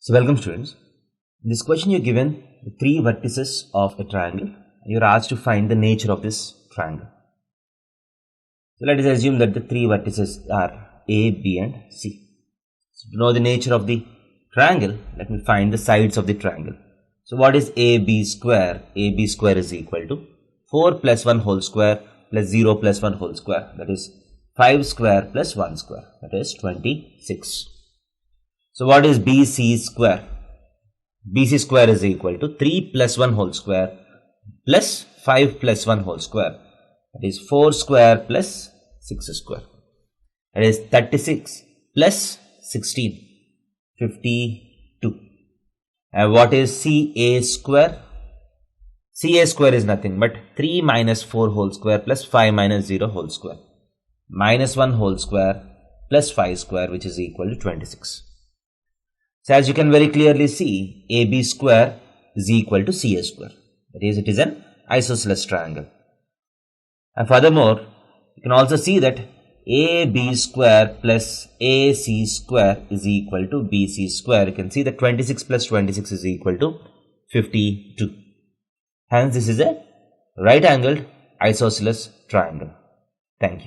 So welcome students. In this question you're given the three vertices of a triangle. You're asked to find the nature of this triangle. So let us assume that the three vertices are A, B and C. So to know the nature of the triangle, let me find the sides of the triangle. So what is AB square? AB square is equal to 4 plus 1 whole square plus 0 plus 1 whole square, that is 5 square plus 1 square, that is 26. So what is BC square? BC square is equal to 3 plus 1 whole square plus 5 plus 1 whole square, that is 4 square plus 6 square, that is 36 plus 16, 52. And what is CA square? CA square is nothing but 3 minus 4 whole square plus 5 minus 0 whole square minus 1 whole square plus 5 square, which is equal to 26. So as you can very clearly see, AB square is equal to CA square. That is, it is an isosceles triangle. And furthermore, you can also see that AB square plus AC square is equal to BC square. You can see that 26 plus 26 is equal to 52. Hence, this is a right-angled isosceles triangle. Thank you.